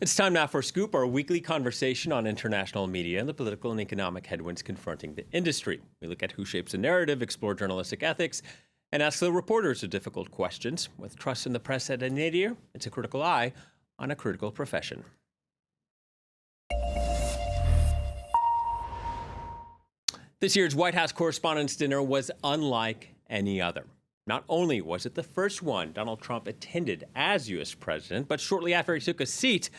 It's time now for Scoop, our weekly conversation on international media and the political and economic headwinds confronting the industry. We look at who shapes the narrative, explore journalistic ethics, and ask the reporters the difficult questions. With trust in the press at a nadir, it's a critical eye on a critical profession. This year's White House Correspondents' Dinner was unlike any other. Not only was it the first one Donald Trump attended as U.S. president, but shortly after he took a seat,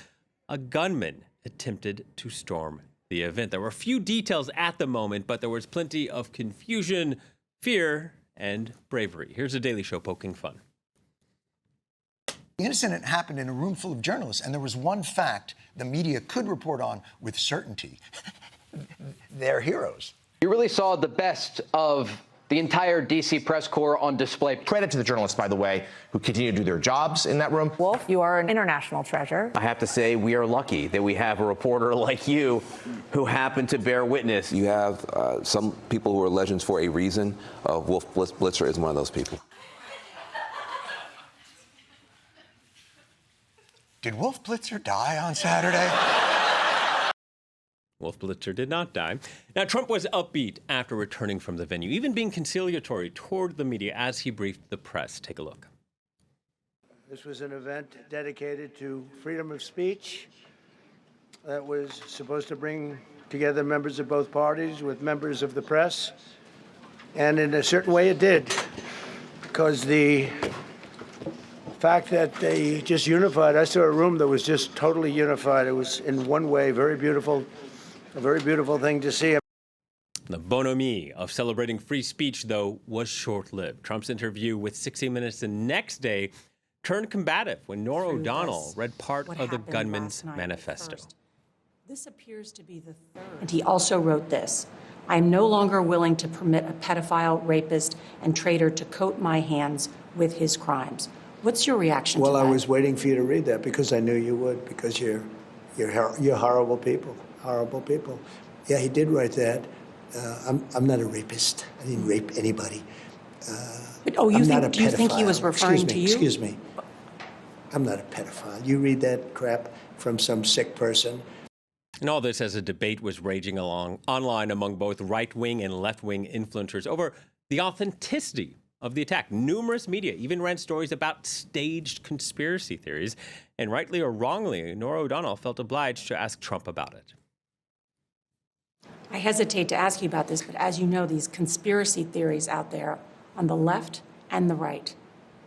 a gunman attempted to storm the event. There were few details at the moment, but there was plenty of confusion, fear, and bravery. Here's a Daily Show poking fun. The incident happened in a room full of journalists, and there was one fact the media could report on with certainty. They're heroes. You really saw the best of the entire D.C. press corps on display. Credit to the journalists, by the way, who continue to do their jobs in that room. Wolf, you are an international treasure. I have to say we are lucky that we have a reporter like you who happened to bear witness. You have some people who are legends for a reason. Wolf Blitzer is one of those people. Did Wolf Blitzer die on Saturday? Wolf Blitzer did not die. Now, Trump was upbeat after returning from the venue, even being conciliatory toward the media as he briefed the press. Take a look. This was an event dedicated to freedom of speech that was supposed to bring together members of both parties with members of the press. And in a certain way it did, because the fact that they just unified, I saw a room that was just totally unified. It was in one way very beautiful. A very beautiful thing to see. The bonhomie of celebrating free speech, though, was short-lived. Trump's interview with 60 Minutes the next day turned combative when Norah O'Donnell read part of the gunman's manifesto. This appears to be the third. And he also wrote this: I am no longer willing to permit a pedophile, rapist, and traitor to coat my hands with his crimes. What's your reaction to that? Well, I was waiting for you to read that because I knew you would, because you're horrible people. Horrible people. Yeah, he did write that. I'm not a rapist. I didn't rape anybody. Do you think he was referring to you? Excuse me. I'm not a pedophile. You read that crap from some sick person. And all this as a debate was raging online among both right-wing and left-wing influencers over the authenticity of the attack. Numerous media even ran stories about staged conspiracy theories. And rightly or wrongly, Norah O'Donnell felt obliged to ask Trump about it. I hesitate to ask you about this, but as you know, these conspiracy theories out there on the left and the right,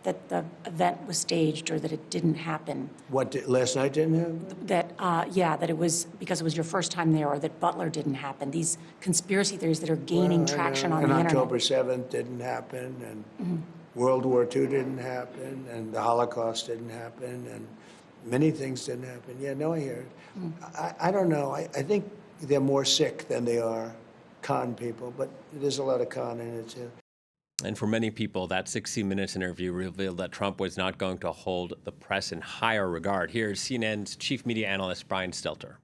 that the event was staged or that it didn't happen. Last night didn't happen? That it was because it was your first time there, or that Butler didn't happen. These conspiracy theories that are gaining traction on the internet. And October 7th didn't happen, and World War II didn't happen, and the Holocaust didn't happen, and many things didn't happen. Yeah, no, I hear it. I don't know. I think they're more sick than they are con people, but there's a lot of con in it, too. And for many people, that 60 Minutes interview revealed that Trump was not going to hold the press in higher regard. Here's CNN's chief media analyst, Brian Stelter.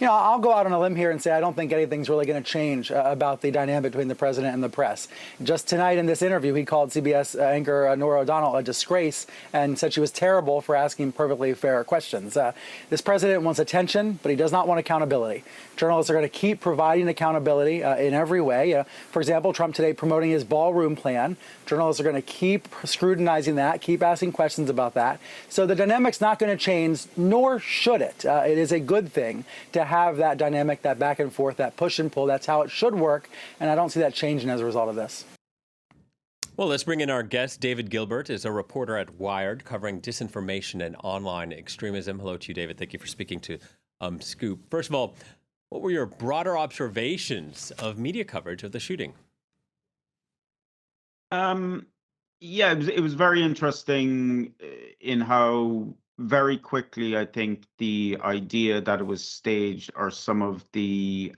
You know, I'll go out on a limb here and say I don't think anything's really going to change about the dynamic between the president and the press. Just tonight in this interview, he called CBS anchor Norah O'Donnell a disgrace and said she was terrible for asking perfectly fair questions. This president wants attention, but he does not want accountability. Journalists are going to keep providing accountability in every way. For example, Trump today promoting his ballroom plan. Journalists are going to keep scrutinizing that, keep asking questions about that. So the dynamic's not going to change, nor should it. It is a good thing to have that dynamic, that back and forth, that push and pull. That's how it should work, and I don't see that changing as a result of this. Well, let's bring in our guest. David Gilbert is a reporter at Wired covering disinformation and online extremism. Hello to you, David. Thank you for speaking to Scoop. First of all, what were your broader observations of media coverage of the shooting? Yeah, it was very interesting in how very quickly, I think, the idea that it was staged or some of the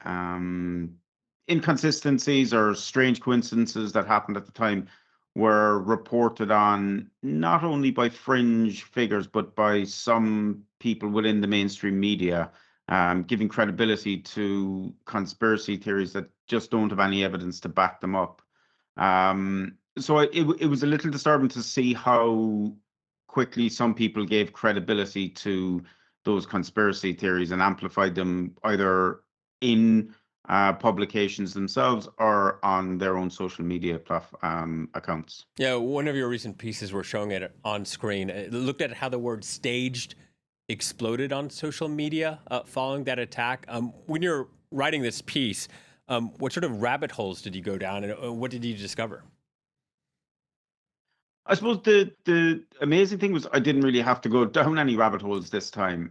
inconsistencies or strange coincidences that happened at the time were reported on not only by fringe figures, but by some people within the mainstream media, giving credibility to conspiracy theories that just don't have any evidence to back them up. So it was a little disturbing to see how quickly some people gave credibility to those conspiracy theories and amplified them either in publications themselves or on their own social media accounts. Yeah, one of your recent pieces were showing it on screen. It looked at how the word staged exploded on social media following that attack. When you're writing this piece, what sort of rabbit holes did you go down, and what did you discover? I suppose the amazing thing was I didn't really have to go down any rabbit holes this time.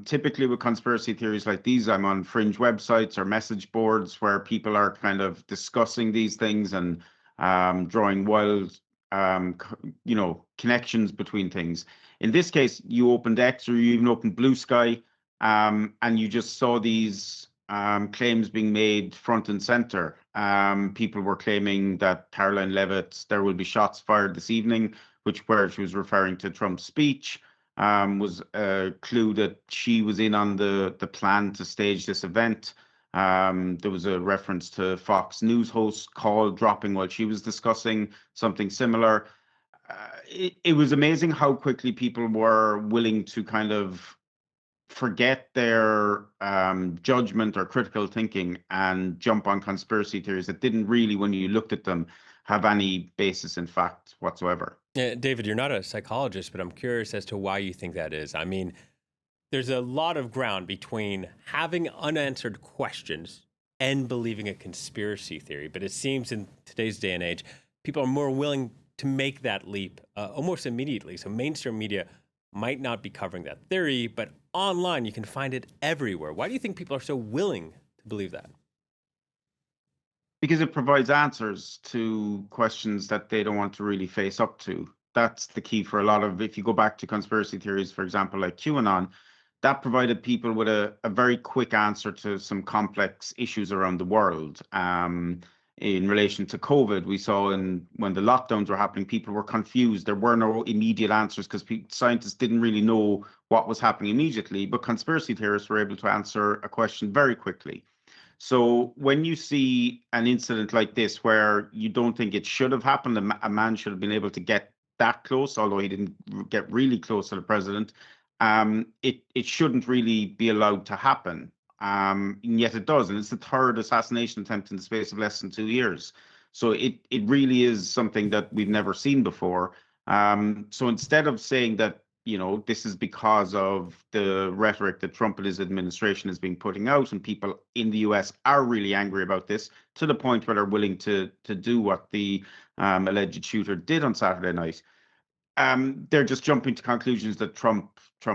Typically with conspiracy theories like these, I'm on fringe websites or message boards where people are kind of discussing these things and drawing wild, connections between things. In this case, you opened X or you even opened Blue Sky, and you just saw these claims being made front and center. People were claiming that Caroline Levitt, there will be shots fired this evening, where she was referring to Trump's speech, was a clue that she was in on the plan to stage this event. There was a reference to Fox News host call dropping while she was discussing something similar. It was amazing how quickly people were willing to kind of forget their judgment or critical thinking and jump on conspiracy theories that didn't really, when you looked at them, have any basis in fact whatsoever. Yeah, David, you're not a psychologist, but I'm curious as to why you think that is. I mean, there's a lot of ground between having unanswered questions and believing a conspiracy theory, but it seems in today's day and age, people are more willing to make that leap almost immediately. So mainstream media might not be covering that theory, but online you can find it everywhere. Why do you think people are so willing to believe that? Because it provides answers to questions that they don't want to really face up to. That's the key for a lot of, if you go back to conspiracy theories, for example, like QAnon, that provided people with a very quick answer to some complex issues around the world. In relation to COVID, we saw when the lockdowns were happening, people were confused. There were no immediate answers because scientists didn't really know what was happening immediately, but conspiracy theorists were able to answer a question very quickly. So when you see an incident like this where you don't think it should have happened, a man should have been able to get that close, although he didn't get really close to the president, it shouldn't really be allowed to happen. And yet it does, and it's the third assassination attempt in the space of less than 2 years. So it really is something that we've never seen before. So instead of saying that, this is because of the rhetoric that Trump and his administration has been putting out, and people in the US are really angry about this to the point where they're willing to do what the alleged shooter did on Saturday night, they're just jumping to conclusions that Trump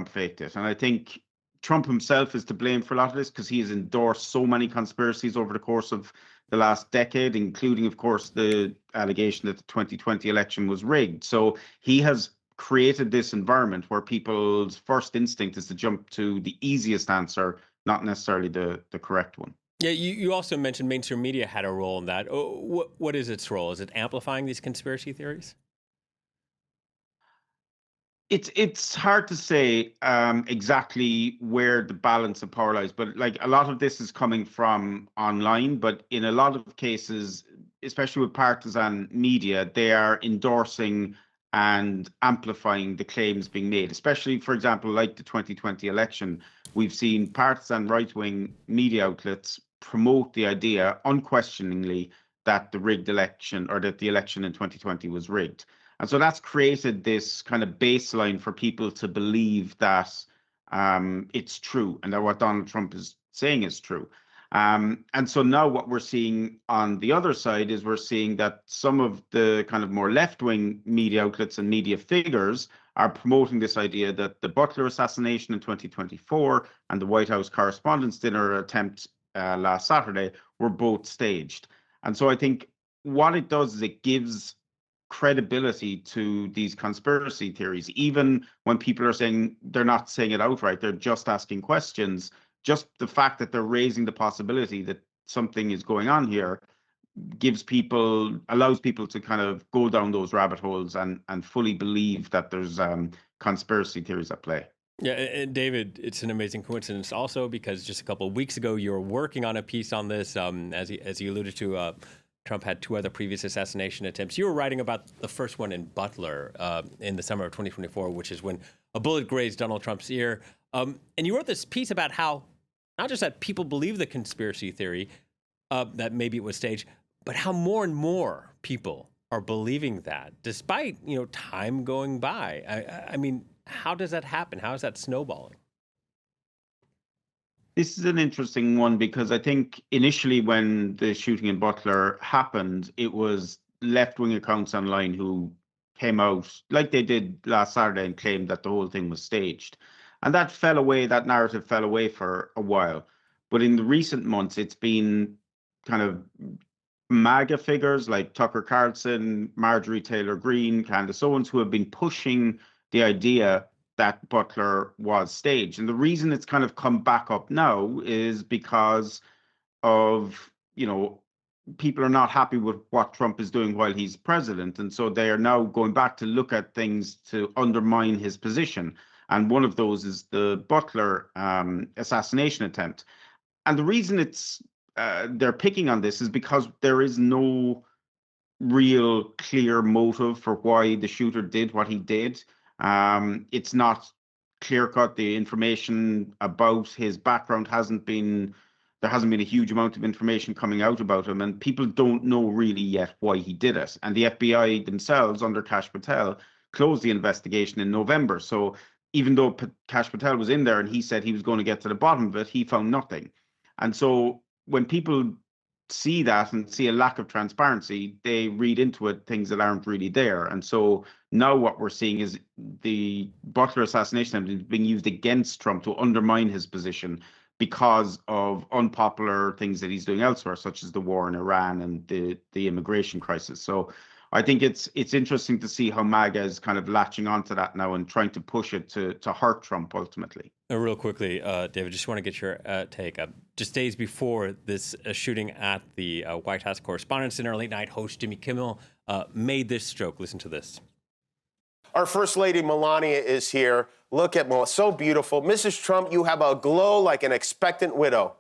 faked it. And I think Trump himself is to blame for a lot of this because he has endorsed so many conspiracies over the course of the last decade, including, of course, the allegation that the 2020 election was rigged. So he has created this environment where people's first instinct is to jump to the easiest answer, not necessarily the correct one. Yeah, you also mentioned mainstream media had a role in that. What is its role? Is it amplifying these conspiracy theories? It's hard to say exactly where the balance of power lies, but like a lot of this is coming from online. But in a lot of cases, especially with partisan media, they are endorsing and amplifying the claims being made. Especially, for example, like the 2020 election, we've seen partisan right-wing media outlets promote the idea unquestioningly that the rigged election or that the election in 2020 was rigged. And so that's created this kind of baseline for people to believe that it's true and that what Donald Trump is saying is true. And so now what we're seeing on the other side is we're seeing that some of the kind of more left-wing media outlets and media figures are promoting this idea that the Butler assassination in 2024 and the White House Correspondents' Dinner attempt last Saturday were both staged. And so I think what it does is it gives credibility to these conspiracy theories, even when people are saying they're not saying it outright, they're just asking questions. Just the fact that they're raising the possibility that something is going on here allows people to kind of go down those rabbit holes and fully believe that there's conspiracy theories at play. Yeah, and David, it's an amazing coincidence also because just a couple of weeks ago you were working on a piece on this, as you alluded to, Trump had 2 other previous assassination attempts. You were writing about the first one in Butler in the summer of 2024, which is when a bullet grazed Donald Trump's ear. And you wrote this piece about how not just that people believe the conspiracy theory that maybe it was staged, but how more and more people are believing that, despite time going by. I mean, how does that happen? How is that snowballing? This is an interesting one because I think initially when the shooting in Butler happened, it was left-wing accounts online who came out like they did last Saturday and claimed that the whole thing was staged. And that fell away, that narrative fell away for a while. But in the recent months, it's been kind of MAGA figures like Tucker Carlson, Marjorie Taylor Greene, Candace Owens, who have been pushing the idea that Butler was staged. And the reason it's kind of come back up now is because of, people are not happy with what Trump is doing while he's president. And so they are now going back to look at things to undermine his position. And one of those is the Butler assassination attempt. And the reason they're picking on this is because there is no real clear motive for why the shooter did what he did. It's not clear-cut. The information about his background there hasn't been a huge amount of information coming out about him, and people don't know really yet why he did it. And the FBI themselves, under Kash Patel, closed the investigation in November. So even though Kash Patel was in there and he said he was going to get to the bottom of it, he found nothing. And so when people see that and see a lack of transparency, they read into it things that aren't really there. And so now what we're seeing is the Butler assassination attempt is being used against Trump to undermine his position because of unpopular things that he's doing elsewhere, such as the war in Iran and the immigration crisis. So I think it's interesting to see how MAGA is kind of latching onto that now and trying to push it to hurt Trump ultimately. Real quickly, David, just want to get your take. Just days before this shooting at the White House Correspondents' Dinner, late night host Jimmy Kimmel made this joke. Listen to this. Our First Lady Melania is here. Look at Melania, so beautiful. Mrs. Trump, you have a glow like an expectant widow.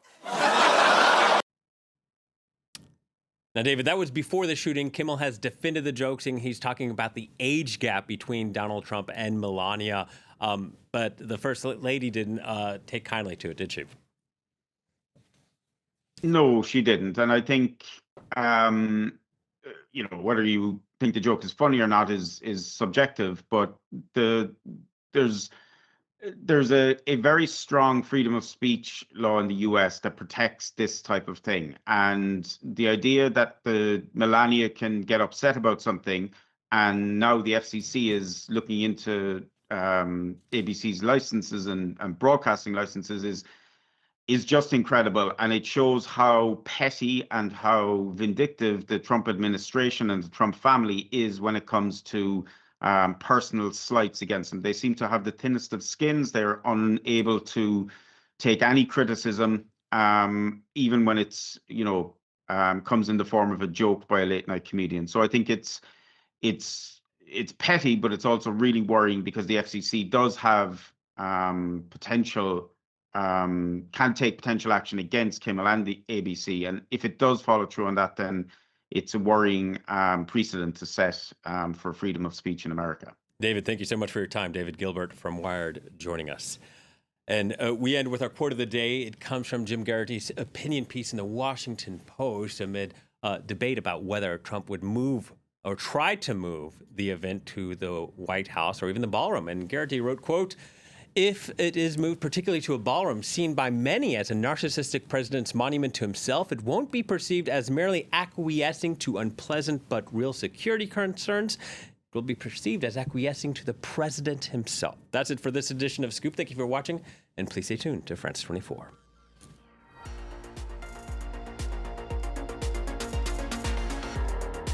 Now, David, that was before the shooting. Kimmel has defended the joke, saying he's talking about the age gap between Donald Trump and Melania. But the First Lady didn't take kindly to it, did she? No, she didn't. And I think, whether you think the joke is funny or not is subjective. But there's a very strong freedom of speech law in the US that protects this type of thing. And the idea that the Melania can get upset about something, and now the FCC is looking into ABC's licenses and broadcasting licenses is just incredible. And it shows how petty and how vindictive the Trump administration and the Trump family is when it comes to personal slights against them. They seem to have the thinnest of skins. They're unable to take any criticism, even when it's, comes in the form of a joke by a late night comedian. So I think it's petty, but it's also really worrying because the FCC does have potential, can take potential action against Kimmel and the ABC. And if it does follow through on that, then it's a worrying precedent to set for freedom of speech in America. David, thank you so much for your time. David Gilbert from Wired joining us. And we end with our quote of the day. It comes from Jim Garrity's opinion piece in the Washington Post amid debate about whether Trump would move or try to move the event to the White House or even the ballroom. And Garrity wrote, quote, "If it is moved particularly to a ballroom seen by many as a narcissistic president's monument to himself, it won't be perceived as merely acquiescing to unpleasant but real security concerns. It will be perceived as acquiescing to the president himself." That's it for this edition of Scoop. Thank you for watching, and please stay tuned to France 24.